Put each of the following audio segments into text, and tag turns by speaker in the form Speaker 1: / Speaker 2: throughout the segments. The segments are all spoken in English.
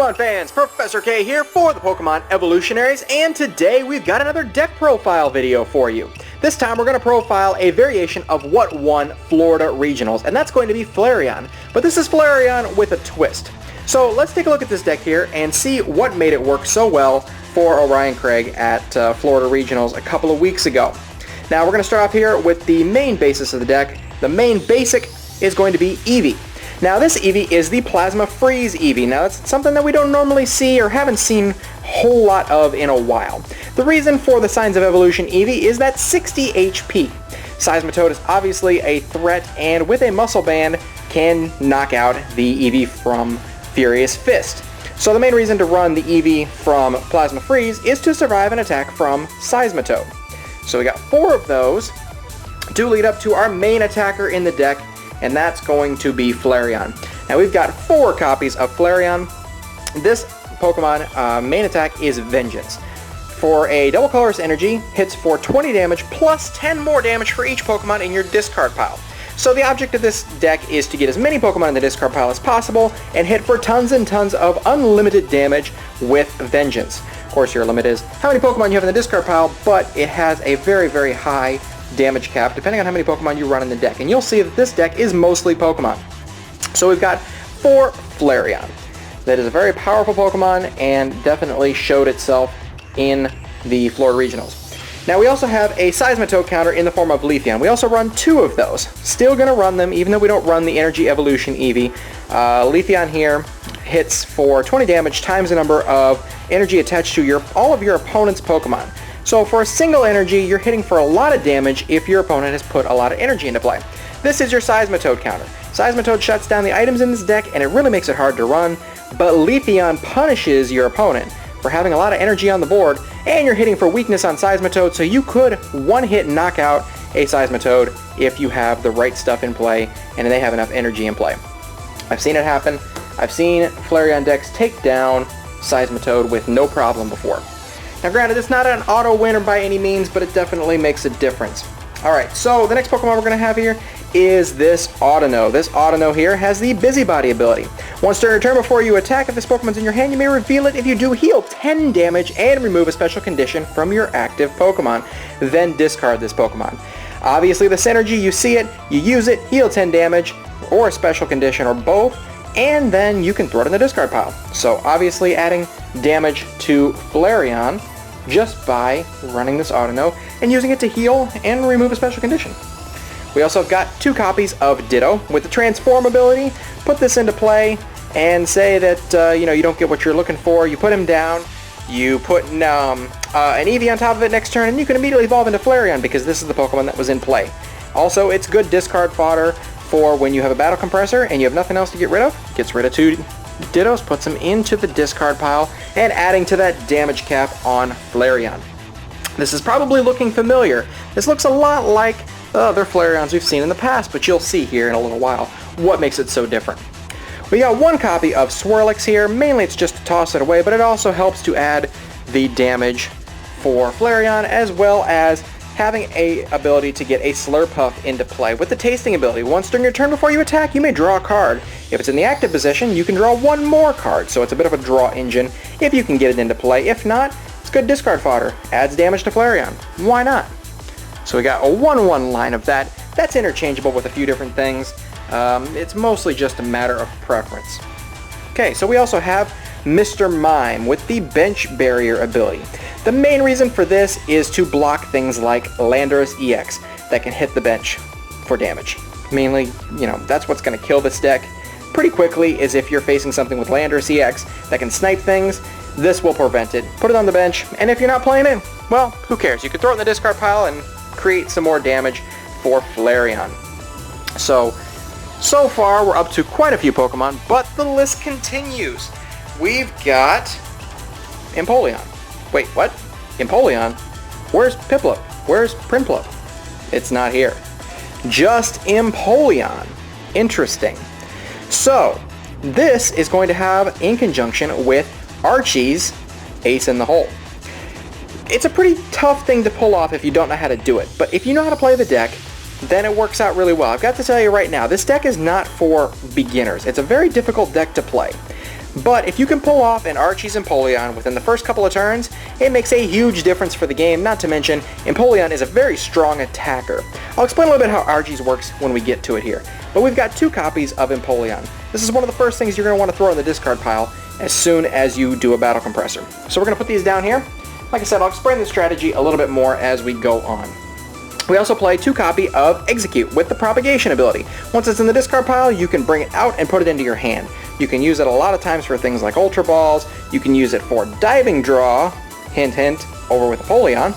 Speaker 1: Pokemon fans, Professor K here for the Pokemon Evolutionaries, and today we've got another deck profile video for you. This time we're going to profile a variation of what won Florida Regionals, and that's going to be Flareon. But this is Flareon with a twist. So let's take a look at this deck here and see what made it work so well for Orion Craig at Florida Regionals a couple of weeks ago. Now we're going to start off here with the main basis of the deck. The main basic is going to be Eevee. Now this Eevee is the Plasma Freeze Eevee. Now that's something that we don't normally see or haven't seen a whole lot of in a while. The reason for the Signs of Evolution Eevee is that 60 HP. Seismitoad is obviously a threat, and with a Muscle Band can knock out the Eevee from Furious Fist. So the main reason to run the Eevee from Plasma Freeze is to survive an attack from Seismitoad. So we got 4 of those to lead up to our main attacker in the deck, and that's going to be Flareon. Now we've got 4 copies of Flareon. This Pokemon main attack is Vengeance. For a double colorless energy, hits for 20 damage plus 10 more damage for each Pokemon in your discard pile. So the object of this deck is to get as many Pokemon in the discard pile as possible and hit for tons and tons of unlimited damage with Vengeance. Of course, your limit is how many Pokemon you have in the discard pile, but it has a very, very high damage cap depending on how many Pokemon you run in the deck, and you'll see that this deck is mostly Pokemon. So we've got 4 Flareon. That is a very powerful Pokemon and definitely showed itself in the Florida Regionals. Now we also have a Seismitoad counter in the form of Leafeon. We also run 2 of those. Still going to run them even though we don't run the Energy Evolution Eevee. Leafeon here hits for 20 damage times the number of energy attached to all of your opponent's Pokemon. So for a single energy, you're hitting for a lot of damage if your opponent has put a lot of energy into play. This is your Seismitoad counter. Seismitoad shuts down the items in this deck, and it really makes it hard to run, but Leafeon punishes your opponent for having a lot of energy on the board, and you're hitting for weakness on Seismitoad, so you could one-hit knock out a Seismitoad if you have the right stuff in play, and they have enough energy in play. I've seen it happen. I've seen Flareon decks take down Seismitoad with no problem before. Now granted, it's not an auto winner by any means, but it definitely makes a difference. Alright, so the next Pokemon we're going to have here is this Audino. This Audino here has the Busybody ability. Once during your turn before you attack, if this Pokemon's in your hand, you may reveal it. If you do, heal 10 damage and remove a special condition from your active Pokemon. Then discard this Pokemon. Obviously, the synergy, you see it, you use it, heal 10 damage, or a special condition, or both, and then you can throw it in the discard pile. So obviously adding damage to Flareon just by running this Audino and using it to heal and remove a special condition. We also have got 2 copies of Ditto with the Transform ability. Put this into play and say that you don't get what you're looking for. You put him down, you put an Eevee on top of it next turn, and you can immediately evolve into Flareon because this is the Pokemon that was in play. Also, it's good discard fodder for when you have a Battle Compressor and you have nothing else to get rid of. Gets rid of 2 Dittos, puts them into the discard pile, and adding to that damage cap on Flareon. This is probably looking familiar. This looks a lot like other Flareons we've seen in the past, but you'll see here in a little while what makes it so different. We got 1 copy of Swirlix here. Mainly it's just to toss it away, but it also helps to add the damage for Flareon, as well as having a ability to get a Slurpuff into play with the tasting ability. Once during your turn before you attack, you may draw a card. If it's in the active position, you can draw 1 more card, so it's a bit of a draw engine if you can get it into play. If not, it's good discard fodder. Adds damage to Flareon. Why not? So we got a 1/1 line of that. That's interchangeable with a few different things. It's mostly just a matter of preference. Okay, so we also have Mr. Mime with the Bench Barrier ability. The main reason for this is to block things like Landorus EX that can hit the bench for damage. Mainly, that's what's going to kill this deck pretty quickly, is if you're facing something with Landorus EX that can snipe things. This will prevent it. Put it on the bench, and if you're not playing it, well, who cares? You can throw it in the discard pile and create some more damage for Flareon. So far we're up to quite a few Pokemon, but the list continues. We've got Empoleon. Wait, what? Empoleon? Where's Piplup? Where's Prinplup? It's not here. Just Empoleon. Interesting. So, this is going to have, in conjunction with Archie's Ace in the Hole. It's a pretty tough thing to pull off if you don't know how to do it, but if you know how to play the deck, then it works out really well. I've got to tell you right now, this deck is not for beginners. It's a very difficult deck to play. But if you can pull off an Archie's Empoleon within the first couple of turns, it makes a huge difference for the game, not to mention Empoleon is a very strong attacker. I'll explain a little bit how Archie's works when we get to it here. But we've got 2 copies of Empoleon. This is one of the first things you're going to want to throw in the discard pile as soon as you do a Battle Compressor. So we're going to put these down here. Like I said, I'll explain the strategy a little bit more as we go on. We also play 2 copies of Execute with the Propagation ability. Once it's in the discard pile, you can bring it out and put it into your hand. You can use it a lot of times for things like Ultra Balls. You can use it for Diving Draw, hint hint, over with Empoleon.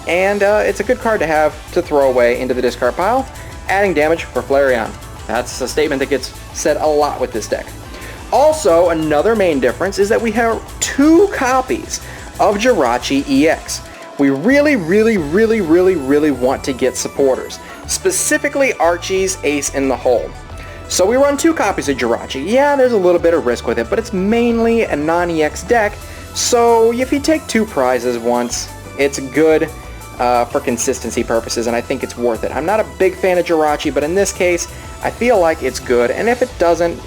Speaker 1: And it's a good card to have to throw away into the discard pile, adding damage for Flareon. That's a statement that gets said a lot with this deck. Also, another main difference is that we have 2 copies of Jirachi EX. We really want to get supporters, specifically Archie's Ace in the Hole. So we run 2 copies of Jirachi. Yeah, there's a little bit of risk with it, but it's mainly a non-EX deck, so if you take 2 prizes once, it's good for consistency purposes, and I think it's worth it. I'm not a big fan of Jirachi, but in this case, I feel like it's good, and if it doesn't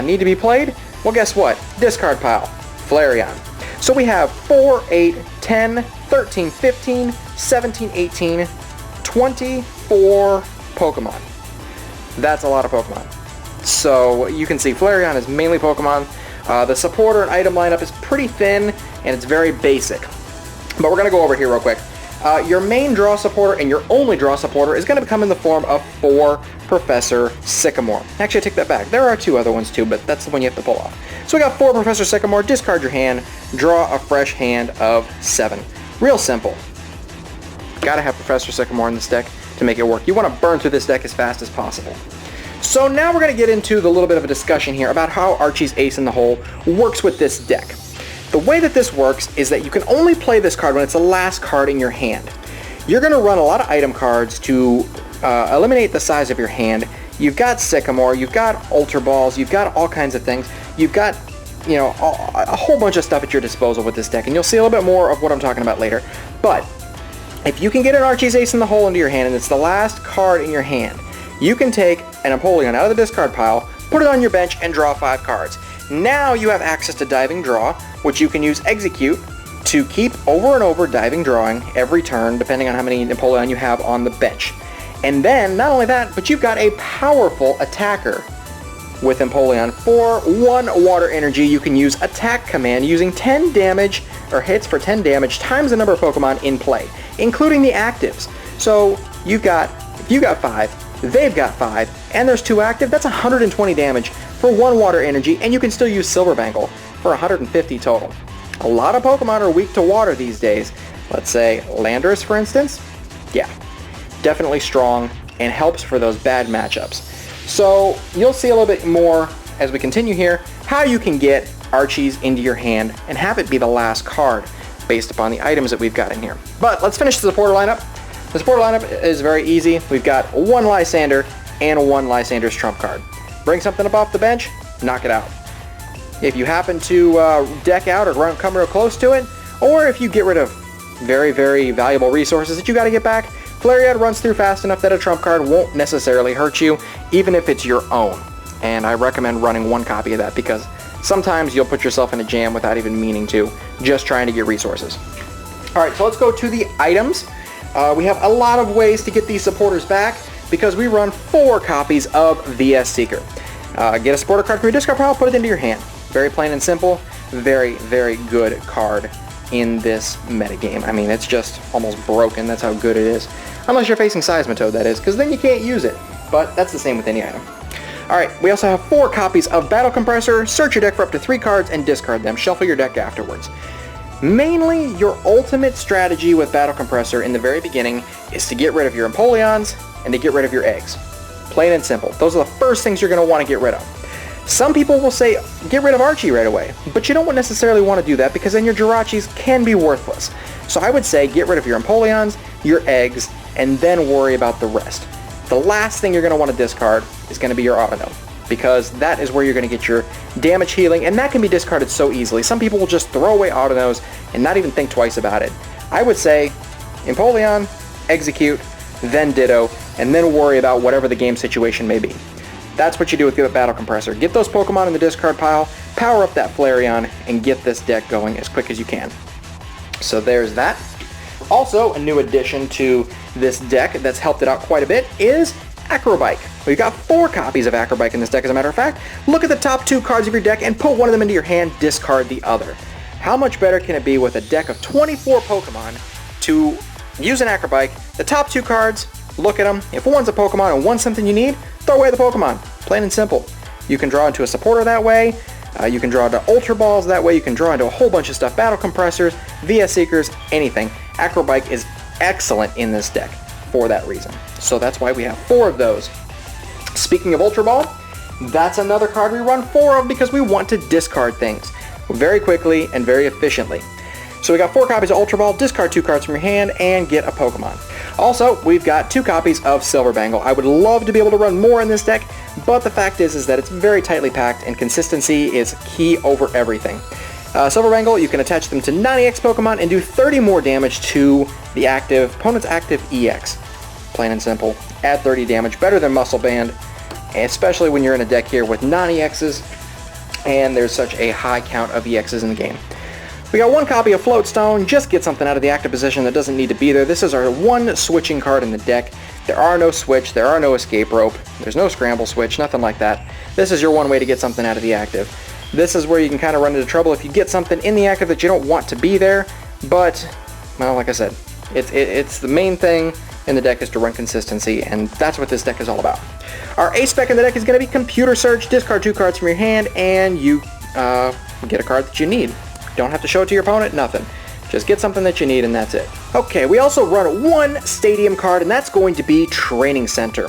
Speaker 1: need to be played, well, guess what? Discard pile, Flareon. So we have 4, 8, 10, 13, 15, 17, 18, 24 Pokemon. That's a lot of Pokemon. So you can see Flareon is mainly Pokemon. The supporter and item lineup is pretty thin, and it's very basic. But we're going to go over here real quick. Your main draw supporter and your only draw supporter is going to come in the form of 4 Professor Sycamore. Actually, I take that back. There are 2 other ones too, but that's the one you have to pull off. So we got 4 Professor Sycamore, discard your hand, draw a fresh hand of 7. Real simple. Gotta have Professor Sycamore in this deck to make it work. You want to burn through this deck as fast as possible. So now we're going to get into the little bit of a discussion here about how Archie's Ace in the Hole works with this deck. The way that this works is that you can only play this card when it's the last card in your hand. You're going to run a lot of item cards to eliminate the size of your hand. You've got Sycamore, you've got Ultra Balls, you've got all kinds of things. You've got, you know, a whole bunch of stuff at your disposal with this deck, and you'll see a little bit more of what I'm talking about later. But if you can get an Archie's Ace in the Hole into your hand and it's the last card in your hand, you can take an Empoleon out of the discard pile, put it on your bench, and draw 5 cards. Now you have access to Diving Draw, which you can use Execute to keep over and over diving drawing every turn, depending on how many Empoleon you have on the bench. And then, not only that, but you've got a powerful attacker with Empoleon. For 1 water energy, you can use Attack Command using 10 damage, or hits for 10 damage, times the number of Pokemon in play, including the actives. So, if you got 5, they've got 5, and there's 2 active, that's 120 damage for 1 water energy, and you can still use Silver Bangle for 150 total. A lot of Pokemon are weak to water these days. Let's say Landorus, for instance. Yeah, definitely strong and helps for those bad matchups. So you'll see a little bit more as we continue here how you can get Archie's into your hand and have it be the last card based upon the items that we've got in here. But let's finish the supporter lineup. The supporter lineup is very easy. We've got 1 Lysander and 1 Lysander's trump card. Bring something up off the bench, knock it out. If you happen to deck out or come real close to it, or if you get rid of very valuable resources that you got to get back, Flareon runs through fast enough that a trump card won't necessarily hurt you, even if it's your own. And I recommend running 1 copy of that because sometimes you'll put yourself in a jam without even meaning to, just trying to get resources. Alright, so let's go to the items. We have a lot of ways to get these supporters back because we run 4 copies of VS Seeker. Get a supporter card from your discard pile, put it into your hand. Very plain and simple. Very good card in this metagame. I mean, it's just almost broken. That's how good it is. Unless you're facing Seismitoad, that is, because then you can't use it. But that's the same with any item. Alright, we also have 4 copies of Battle Compressor. Search your deck for up to 3 cards and discard them. Shuffle your deck afterwards. Mainly, your ultimate strategy with Battle Compressor in the very beginning is to get rid of your Empoleons and to get rid of your eggs. Plain and simple. Those are the first things you're going to want to get rid of. Some people will say, get rid of Archie right away, but you don't necessarily want to do that because then your Jirachis can be worthless. So I would say get rid of your Empoleons, your eggs, and then worry about the rest. The last thing you're going to want to discard is going to be your Autonote, because that is where you're going to get your damage healing, and that can be discarded so easily. Some people will just throw away Autonotes and not even think twice about it. I would say Empoleon, Execute, then Ditto, and then worry about whatever the game situation may be. That's what you do with Battle Compressor. Get those Pokemon in the discard pile, power up that Flareon and get this deck going as quick as you can. So there's that. Also, a new addition to this deck that's helped it out quite a bit is Acrobike. We've got 4 copies of Acrobike in this deck, as a matter of fact. Look at the top 2 cards of your deck and put one of them into your hand, discard the other. How much better can it be with a deck of 24 Pokemon to use an Acrobike? The top 2 cards, look at them. If one's a Pokemon and one's something you need, throw away the Pokemon. Plain and simple. You can draw into a supporter that way. You can draw into Ultra Balls that way. You can draw into a whole bunch of stuff. Battle Compressors, VS Seekers, anything. Acrobike is excellent in this deck for that reason. So that's why we have 4 of those. Speaking of Ultra Ball, that's another card we run 4 of because we want to discard things very quickly and very efficiently. So we got 4 copies of Ultra Ball, discard 2 cards from your hand, and get a Pokemon. Also, we've got 2 copies of Silver Bangle. I would love to be able to run more in this deck, but the fact is that it's very tightly packed and consistency is key over everything. Silver Bangle, you can attach them to non-EX Pokemon and do 30 more damage to the opponent's active EX. Plain and simple. Add 30 damage, better than Muscle Band, especially when you're in a deck here with non-EXs and there's such a high count of EXs in the game. We got 1 copy of Floatstone. Just get something out of the active position that doesn't need to be there. This is our 1 switching card in the deck. There are no switch, there are no escape rope, there's no scramble switch, nothing like that. This is your one way to get something out of the active. This is where you can kind of run into trouble if you get something in the active that you don't want to be there, but, well, like I said, it's the main thing in the deck is to run consistency, and that's what this deck is all about. Our ace spec in the deck is going to be Computer Search. Discard 2 cards from your hand, and you get a card that you need. Don't have to show it to your opponent, nothing. Just get something that you need and that's it. Okay, we also run 1 Stadium card, and that's going to be Training Center.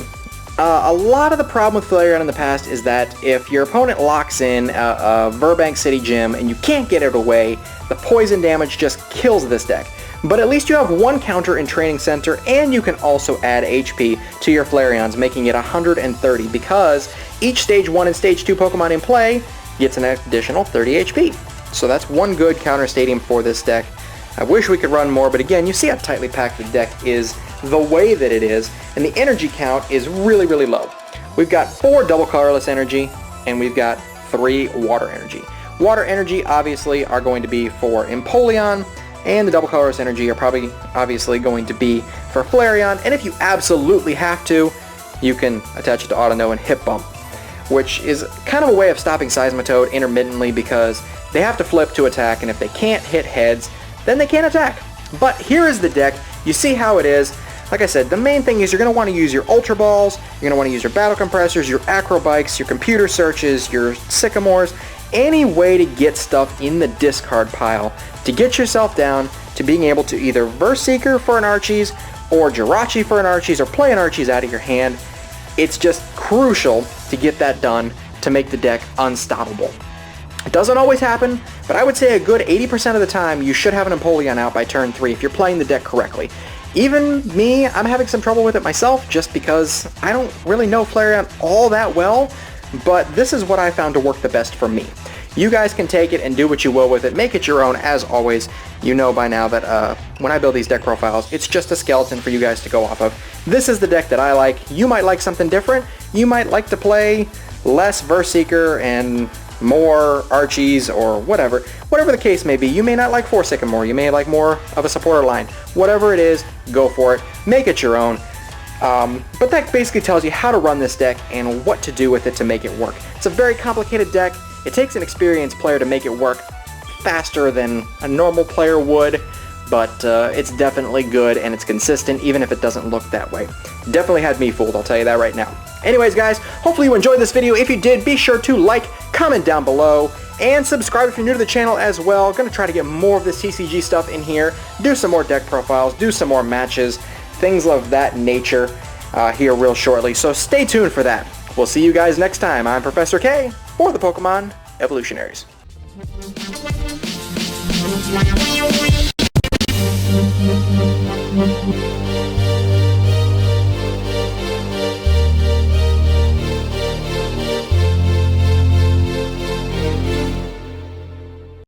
Speaker 1: A lot of the problem with Flareon in the past is that if your opponent locks in a Burbank City gym and you can't get it away, the poison damage just kills this deck. But at least you have 1 counter in Training Center, and you can also add HP to your Flareons, making it 130, because each Stage 1 and Stage 2 Pokemon in play gets an additional 30 HP. So that's 1 good counter stadium for this deck. I wish we could run more, but again, you see how tightly packed the deck is the way that it is, and the energy count is really, really low. We've got 4 double colorless energy, and we've got 3 water energy. Water energy obviously are going to be for Empoleon, and the double colorless energy are probably obviously going to be for Flareon, and if you absolutely have to, you can attach it to Autono and Hip Bump, which is kind of a way of stopping Seismitoad intermittently because they have to flip to attack, and if they can't hit heads, then they can't attack. But here is the deck. You see how it is. Like I said, the main thing is you're going to want to use your Ultra Balls, you're going to want to use your Battle Compressors, your Acrobikes, your Computer Searches, your Sycamores, any way to get stuff in the discard pile to get yourself down to being able to either Verse Seeker for an Archie's, or Jirachi for an Archie's, or play an Archie's out of your hand. It's just crucial to get that done to make the deck unstoppable. It doesn't always happen, but I would say a good 80% of the time you should have an Empoleon out by turn 3 if you're playing the deck correctly. Even me, I'm having some trouble with it myself just because I don't really know Flareon all that well, but this is what I found to work the best for me. You guys can take it and do what you will with it, make it your own. As always, you know by now that when I build these deck profiles, it's just a skeleton for you guys to go off of. This is the deck that I like. You might like something different. You might like to play less Verse Seeker and more Archies or whatever. Whatever the case may be, you may not like 4 Sycamore, you may like more of a supporter line. Whatever it is, go for it. Make it your own. But that basically tells you how to run this deck and what to do with it to make it work. It's a very complicated deck. It takes an experienced player to make it work faster than a normal player would, but it's definitely good and it's consistent even if it doesn't look that way. Definitely had me fooled, I'll tell you that right now. Anyways guys, hopefully you enjoyed this video. If you did, be sure to like, comment down below, and subscribe if you're new to the channel as well. Gonna try to get more of this TCG stuff in here, do some more deck profiles, do some more matches, things of that nature here real shortly, so stay tuned for that. We'll see you guys next time. I'm Professor K for the Pokemon Evolutionaries.